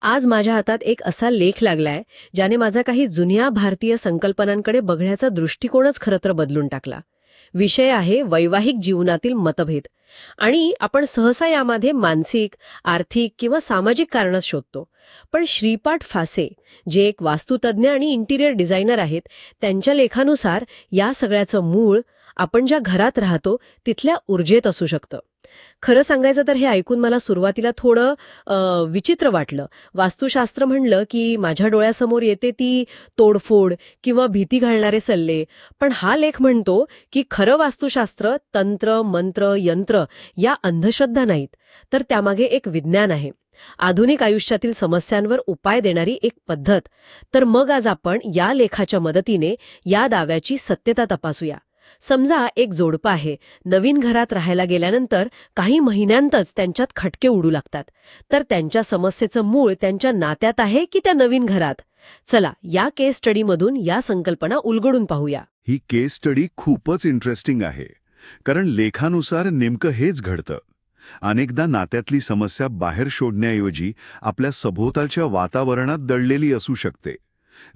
आज माझ्या हातात एक असा लेख लागलाय, ज्याने माझा काही जुन्या भारतीय संकल्पनांकडे बघण्याचा दृष्टिकोनच खरं तर बदलून टाकला. विषय आहे वैवाहिक जीवनातील मतभेद. आणि आपण सहसा यामध्ये मानसिक, आर्थिक किंवा सामाजिक कारणं शोधतो. पण श्रीपाठ फासे, जे एक वास्तुतज्ञ आणि इंटिरियर डिझायनर आहेत, त्यांच्या लेखानुसार या सगळ्याचं मूळ आपण ज्या घरात राहतो तिथल्या ऊर्जेत असू शकतं. खरं सांगायचं तर हे ऐकून मला सुरुवातीला थोडं विचित्र वाटलं. वास्तुशास्त्र म्हणलं की माझ्या डोळ्यासमोर येते ती तोडफोड किंवा भीती घालणारे सल्ले. पण हा लेख म्हणतो की खरं वास्तुशास्त्र तंत्र, मंत्र, यंत्र या अंधश्रद्धा नाहीत, तर त्यामागे एक विज्ञान आहे. आधुनिक आयुष्यातील समस्यांवर उपाय देणारी एक पद्धत. तर मग आज आपण या लेखाच्या मदतीने या दाव्याची सत्यता तपासूया. समजा एक जोडपं आहे. नवीन घरात राहायला गेल्यानंतर काही महिन्यांतच त्यांच्यात खटके उडू लागतात. तर त्यांच्या समस्येचं मूळ त्यांच्या नात्यात आहे की त्या नवीन घरात? चला या केस स्टडीमधून या संकल्पना उलगडून पाहूया. ही केस स्टडी खूपच इंटरेस्टिंग आहे, कारण लेखानुसार नेमकं हेच घडतं. अनेकदा नात्यातली समस्या बाहेर शोधण्याऐवजी आपल्या सभोवतालच्या वातावरणात दडलेली असू शकते.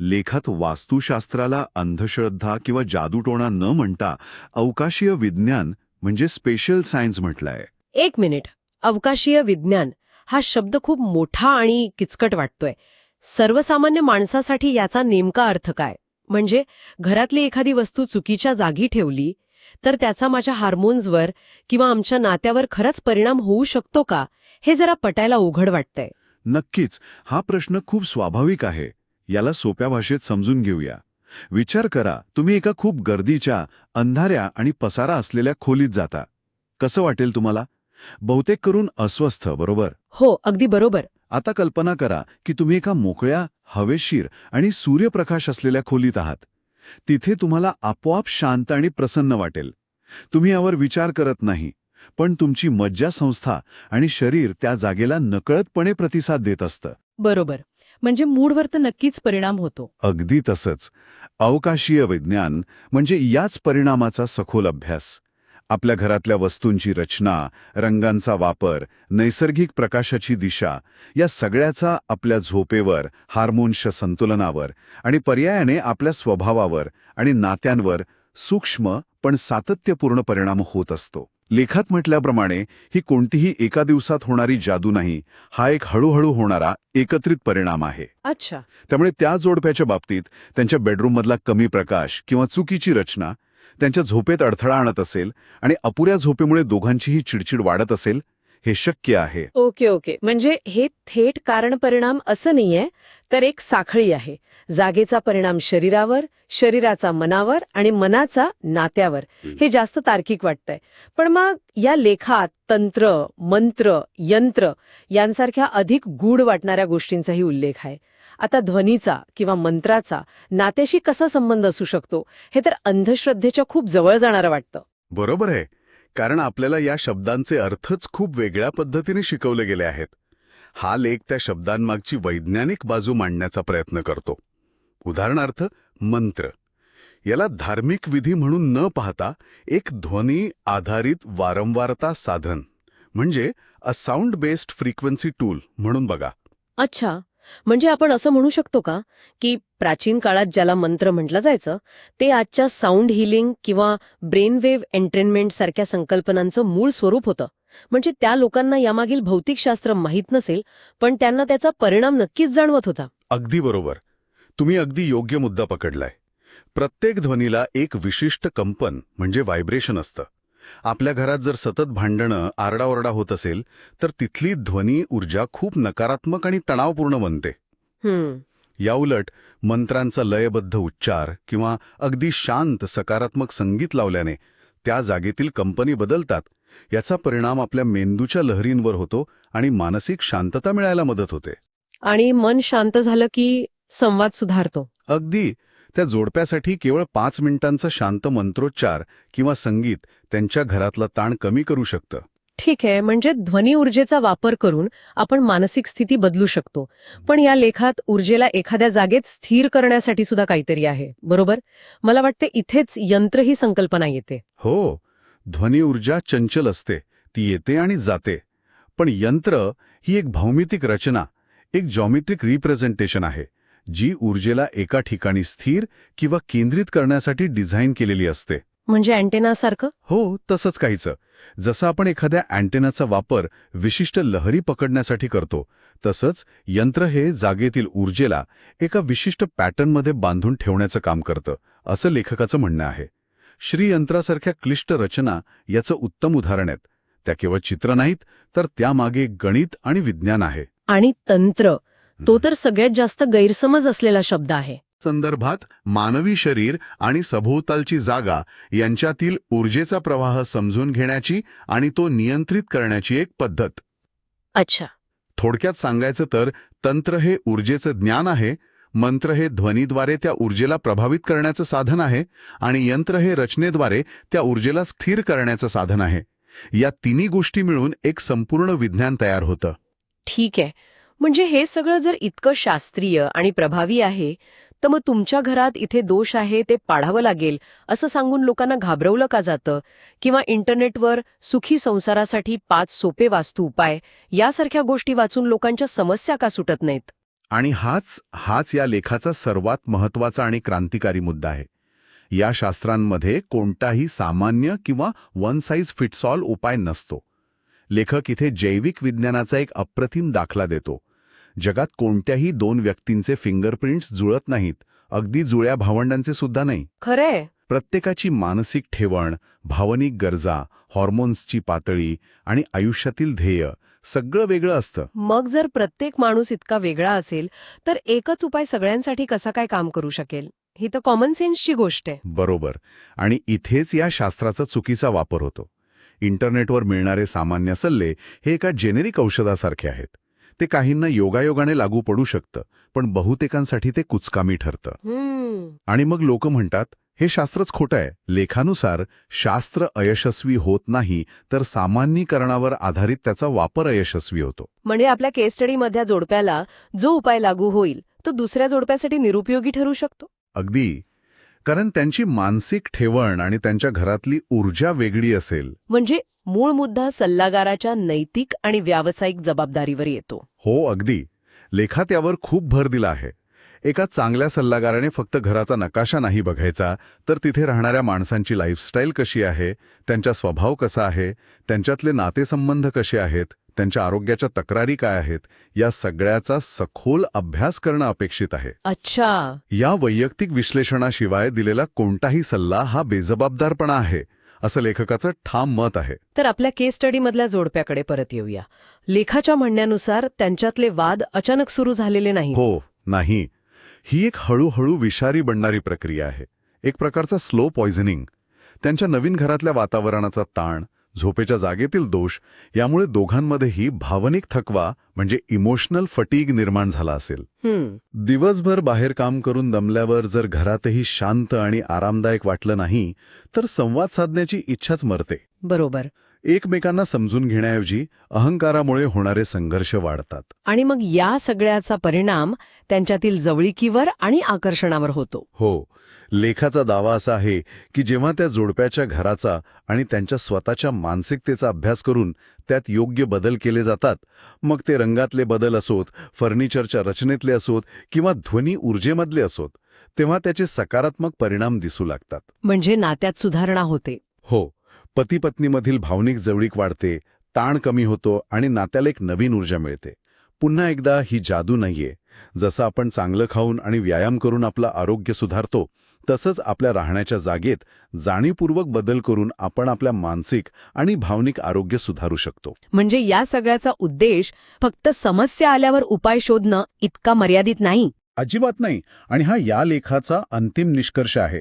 लेखात वास्तुशास्त्राला अंधश्रद्धा किंवा जादूटोणा न म्हणता अवकाशीय विज्ञान म्हणजे स्पेशल सायन्स म्हटलंय. एक मिनिट. अवकाशीय विज्ञान हा शब्द खूप मोठा आणि किचकट वाटतोय. सर्वसामान्य माणसासाठी याचा नेमका अर्थ काय? म्हणजे घरातली एखादी वस्तू चुकीच्या जागी ठेवली तर त्याचा माझ्या हार्मोन्सवर किंवा आमच्या नात्यावर खरंच परिणाम होऊ शकतो का? हे जरा पटायला उघड वाटतंय. नक्कीच, हा प्रश्न खूप स्वाभाविक आहे. याला सोप्या भाषेत समजून घेऊया. विचार करा, तुम्ही एका खूप गर्दीच्या, अंधाऱ्या आणि पसारा असलेल्या खोलीत जाता. कसं वाटेल तुम्हाला? बहुतेक करून अस्वस्थ, बरोबर? हो, अगदी बरोबर. आता कल्पना करा की तुम्ही एका मोकळ्या, हवेशीर आणि सूर्यप्रकाश असलेल्या खोलीत आहात. तिथे तुम्हाला आपोआप शांत आणि प्रसन्न वाटेल. तुम्ही यावर विचार करत नाही, पण तुमची मज्जासंस्था आणि शरीर त्या जागेला नकळतपणे प्रतिसाद देत असतं. बरोबर. म्हणजे मूडवर तर नक्कीच परिणाम होतो. अगदी तसंच. अवकाशीय विज्ञान म्हणजे याच परिणामाचा सखोल अभ्यास. आपल्या घरातल्या वस्तूंची रचना, रंगांचा वापर, नैसर्गिक प्रकाशाची दिशा या सगळ्याचा आपल्या झोपेवर, हार्मोन्सच्या संतुलनावर आणि पर्यायाने आपल्या स्वभावावर आणि नात्यांवर सूक्ष्म पण सातत्यपूर्ण परिणाम होत असतो. लेखात म्हटल्याप्रमाणे ही कोणतीही एका दिवसात होणारी जादू नाही, हा एक हळूहळू होणारा एकत्रित परिणाम आहे. अच्छा. त्यामुळे त्या जोडप्याच्या बाबतीत त्यांच्या बेडरूममधला कमी प्रकाश किंवा चुकीची रचना त्यांच्या झोपेत अडथळा आणत असेल आणि अपुऱ्या झोपेमुळे दोघांचीही चिडचिड वाढत असेल, हे शक्य आहे. Okay, okay. म्हणजे हे थेट कारण परिणाम असं नाहीये, तर एक साखळी आहे. जागेचा परिणाम शरीरावर, शरीराचा मनावर आणि मनाचा नात्यावर. हे जास्त तार्किक वाटतंय. पण मग या लेखात तंत्र, मंत्र, यंत्र यांसारख्या अधिक गूढ वाटणाऱ्या गोष्टींचाही उल्लेख आहे. आता ध्वनीचा किंवा मंत्राचा नात्याशी कसा संबंध असू शकतो, हे तर अंधश्रद्धेच्या खूप जवळ जाणारं वाटतं. बरोबर आहे, कारण आपल्याला या शब्दांचे अर्थच खूप वेगळ्या पद्धतीने शिकवले गेले आहेत. हा लेख त्या शब्दांमागची वैज्ञानिक बाजू मांडण्याचा प्रयत्न करतो. उदाहरणार्थ, मंत्र. याला धार्मिक विधी म्हणून न पाहता एक ध्वनी आधारित वारंवारता साधन म्हणजे a sound based frequency tool म्हणून बघा. अच्छा. म्हणजे आपण असं म्हणू शकतो का, की प्राचीन काळात ज्याला मंत्र म्हटलं जायचं, ते आजच्या साऊंड हिलिंग किंवा ब्रेनवेव्ह एंट्रेनमेंट सारख्या संकल्पनांचं मूळ स्वरूप होतं? म्हणजे त्या लोकांना यामागील भौतिकशास्त्र माहीत नसेल, पण त्यांना त्याचा परिणाम नक्कीच जाणवत होता. अगदी बरोबर. तुम्ही अगदी योग्य मुद्दा पकडलाय. प्रत्येक ध्वनीला एक विशिष्ट कंपन म्हणजे व्हायब्रेशन असतं. आपल्या घरात जर सतत भांडणं, आरडाओरडा होत असेल, तर तिथली ध्वनी ऊर्जा खूप नकारात्मक आणि तणावपूर्ण बनते. हम्म. याउलट मंत्रांचा लयबद्ध उच्चार किंवा अगदी शांत सकारात्मक संगीत लावल्याने त्या जागेतील कंपनी बदलतात. याचा परिणाम आपल्या मेंदूच्या लहरींवर होतो आणि मानसिक शांतता मिळायला मदत होते. आणि मन शांत झालं की संवाद सुधारतो. अगदी. त्या जोडप्यासाठी केवळ 5 मिनिटांचा शांत मंत्रोच्चार किंवा संगीत त्यांच्या घरातला ताण कमी करू शकतं. ठीक आहे. म्हणजे ध्वनी ऊर्जेचा वापर करून आपण मानसिक स्थिती बदलू शकतो. पण या लेखात ऊर्जेला एखाद्या जागेत स्थिर करण्यासाठी सुद्धा काहीतरी आहे, बरोबर? मला वाटते इथेच यंत्र ही संकल्पना येते. हो, ध्वनी ऊर्जा चंचल असते, ती येते आणि जाते. पण यंत्र ही एक भौमितिक रचना, एक जॉमेट्रिक रिप्रेझेंटेशन आहे जी ऊर्जेला एका ठिकाणी स्थिर किंवा केंद्रित करण्यासाठी डिझाईन केलेली असते. म्हणजे अँटेनासारखं? हो, तसंच काहीचं. जसं आपण एखाद्या अँटेनाचा वापर विशिष्ट लहरी पकडण्यासाठी करतो, तसंच यंत्र हे जागेतील ऊर्जेला एका विशिष्ट पॅटर्नमध्ये बांधून ठेवण्याचं काम करतं, असं लेखकाचं म्हणणं आहे. श्रीयंत्रासारख्या क्लिष्ट रचना याचं उत्तम उदाहरण आहेत. त्या केवळ चित्र नाहीत, तर त्यामागे गणित आणि विज्ञान आहे. आणि तंत्र, तो तर सगळ्यात जास्त गैरसमज असलेला शब्द आहे. संदर्भात मानवी शरीर आणि सभोवतालची जागा यांच्यातील ऊर्जेचा प्रवाह समजून घेण्याची आणि तो नियंत्रित करण्याची एक पद्धत. अच्छा. थोडक्यात सांगायचं तर तंत्र हे ऊर्जेचं ज्ञान आहे, मंत्र हे ध्वनीद्वारे त्या ऊर्जेला प्रभावित करण्याचं साधन आहे आणि यंत्र हे रचनेद्वारे त्या ऊर्जेला स्थिर करण्याचं साधन आहे. या तिन्ही गोष्टी मिळून एक संपूर्ण विज्ञान तयार होतं. ठीक आहे. म्हणजे हे सगळं जर इतकं शास्त्रीय आणि प्रभावी आहे, तर मग तुमच्या घरात इथे दोष आहे ते पाडावं लागेल असं सांगून लोकांना घाबरवलं का जातं? किंवा इंटरनेटवर सुखी संसारासाठी 5 सोपे वास्तू उपाय यासारख्या गोष्टी वाचून लोकांच्या समस्या का सुटत नाहीत? आणि हाच या लेखाचा सर्वात महत्त्वाचा आणि क्रांतिकारी मुद्दा आहे. या शास्त्रांमध्ये कोणताही सामान्य किंवा वन साइज फिट्स ऑल उपाय नसतो. लेखक इथे जैविक विज्ञानाचा एक अप्रतिम दाखला देतो. जगात कोणत्याही 2 व्यक्तींचे फिंगरप्रिंट्स जुळत नाहीत, अगदी जुळ्या भावंडांचे सुद्धा नाही. खरंय. प्रत्येकाची मानसिक ठेवण, भावनिक गरजा, हॉर्मोन्सची पातळी आणि आयुष्यातील ध्येय सगळं वेगळं असतं. मग जर प्रत्येक माणूस इतका वेगळा असेल, तर एकच उपाय सगळ्यांसाठी कसा काय काम करू शकेल? ही तर कॉमन सेन्सची गोष्ट आहे. बरोबर. आणि इथेच या शास्त्राचा चुकीचा वापर होतो. इंटरनेटवर मिळणारे सामान्य सल्ले हे एका जेनेरिक औषधासारखे आहेत. ते काहींना योगायोगाने लागू पडू शकतं, पण बहुतेकांसाठी ते कुचकामी ठरतं. आणि मग लोक म्हणतात, हे शास्त्रच खोटं आहे. लेखानुसार शास्त्र अयशस्वी होत नाही, तर सामान्यीकरणावर आधारित त्याचा वापर अयशस्वी होतो. म्हणजे आपल्या केस स्टडीमधल्या जोडप्याला जो उपाय लागू होईल तो दुसऱ्या जोडप्यासाठी निरुपयोगी ठरू शकतो. अगदी. कारण त्यांची मानसिक ठेवण आणि त्यांच्या घरातली ऊर्जा वेगळी असेल. म्हणजे मूळ मुद्दा सल्लागाराच्या नैतिक आणि व्यावसायिक जबाबदारीवर येतो. हो, अगदी. लेखात यावर खूप भर दिला आहे. एका चांगल्या सल्लागाराने फक्त घराचा नकाशा नाही बघायचा, तर तिथे राहणाऱ्या माणसांची लाईफस्टाईल कशी आहे, त्यांचा स्वभाव कसा आहे, त्यांच्यातले नातेसंबंध कसे आहेत, त्यांच्या आरोग्याच्या तक्रारी काय आहेत, या सगळ्याचा सखोल अभ्यास करणं अपेक्षित आहे. अच्छा. या वैयक्तिक विश्लेषणाशिवाय दिलेला कोणताही सल्ला हा बेजबाबदारपणा आहे, असं लेखकाचं ठाम मत आहे. तर आपल्या केस स्टडीमधल्या जोडप्याकडे परत येऊया. लेखाच्या म्हणण्यानुसार त्यांच्यातले वाद अचानक सुरू झालेले नाही. हो, नाही. ही एक हळूहळू विषारी बनणारी प्रक्रिया आहे. एक प्रकारचा स्लो पॉयझनिंग. त्यांच्या नवीन घरातल्या वातावरणाचा ताण, झोपेच्या जागेतील दोष यामुळे दोघांमध्येही भावनिक थकवा म्हणजे इमोशनल फटीग निर्माण झाला असेल. दिवसभर बाहेर काम करून दमल्यावर जर घरातही शांत आणि आरामदायक वाटलं नाही, तर संवाद साधण्याची इच्छाच मरते. बरोबर. एकमेकांना समजून घेण्याऐवजी अहंकारामुळे होणारे संघर्ष वाढतात. आणि मग या सगळ्याचा परिणाम त्यांच्यातील जवळीकीवर आणि आकर्षणावर होतो. हो. लेखाचा दावा असा आहे की जेव्हा त्या जोडप्याच्या घराचा आणि त्यांच्या स्वतःच्या मानसिकतेचा अभ्यास करून त्यात योग्य बदल केले जातात, मग ते रंगातले बदल असोत, फर्निचरच्या रचनेतले असोत किंवा ध्वनी ऊर्जेमधले असोत, तेव्हा त्याचे सकारात्मक परिणाम दिसू लागतात. म्हणजे नात्यात सुधारणा होते. हो. पती-पत्नीमधील भावनिक जवळीक वाढते, ताण कमी होतो आणि नात्याला एक नवीन ऊर्जा मिळते. पुन्हा एकदा ही जादू नाहीये. जसं आपण चांगलं खाऊन आणि व्यायाम करून आपलं आरोग्य सुधारतो, तसंच आपल्या राहण्याच्या जागेत जाणीवपूर्वक बदल करून आपण आपल्या मानसिक आणि भावनिक आरोग्य सुधारू शकतो. म्हणजे या सगळ्याचा उद्देश फक्त समस्या आल्यावर उपाय शोधणं इतका मर्यादित नाही. अजिबात नाही. आणि हा या लेखाचा अंतिम निष्कर्ष आहे.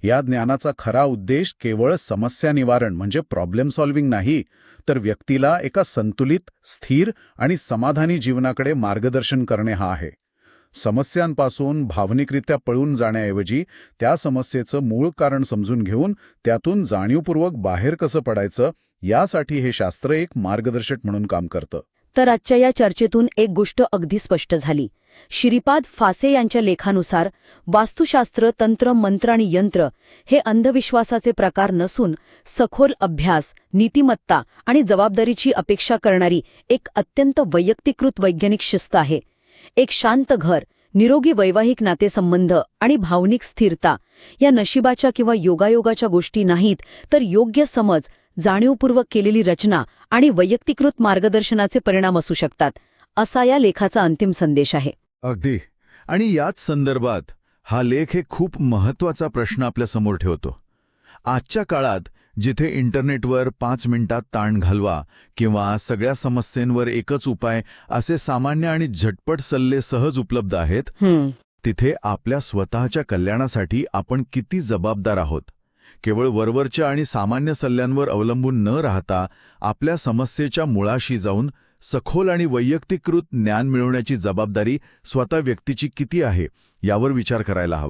या ज्ञानाचा खरा उद्देश केवळ समस्या निवारण म्हणजे प्रॉब्लेम सॉल्व्हिंग नाही, तर व्यक्तीला एका संतुलित, स्थिर आणि समाधानी जीवनाकडे मार्गदर्शन करणे हा आहे. समस्यांपासून भावनिकरित्या पळून जाण्याऐवजी त्या समस्येचं मूळ कारण समजून घेऊन त्यातून जाणीवपूर्वक बाहेर कसं पडायचं, यासाठी हे शास्त्र एक मार्गदर्शक म्हणून काम करतं. तर आजच्या या चर्चेतून एक गोष्ट अगदी स्पष्ट झाली. श्रीपाद फासे यांच्या लेखानुसार वास्तुशास्त्र, तंत्र, मंत्र आणि यंत्र हे अंधविश्वासाचे प्रकार नसून सखोल अभ्यास, नीतिमत्ता आणि जबाबदारीची अपेक्षा करणारी एक अत्यंत वैयक्तिकृत वैज्ञानिक शिस्त आहे. एक शांत घर, निरोगी वैवाहिक नातेसंबंध आणि भावनिक स्थिरता या नशिबाच्या किंवा योगायोगाच्या गोष्टी नाहीत, तर योग्य समज, जाणीवपूर्वक केलेली रचना आणि वैयक्तिकृत मार्गदर्शनाचे परिणाम असू शकतात, असा या लेखाचा अंतिम संदेश आहे. अगदी. आणि याच संदर्भात हा लेख एक खूप महत्वाचा प्रश्न आपल्यासमोर ठेवतो. आजच्या काळात जिथे इंटरनेटवर 5 मिनिटात ताण घालवा किंवा सगळ्या समस्यांवर एकच उपाय असे सामान्य आणि झटपट सल्ले सहज उपलब्ध आहेत, तिथे आपल्या स्वतःच्या कल्याणासाठी आपण किती जबाबदार आहोत. केवळ वरवरच्या आणि सामान्य सल्ल्यांवर अवलंबून न राहता आपल्या समस्येच्या मुळाशी जाऊन सखोल आणि वैयक्तिकृत ज्ञान मिळवण्याची जबाबदारी स्वतः व्यक्तीची किती आहे यावर विचार करायला हवा.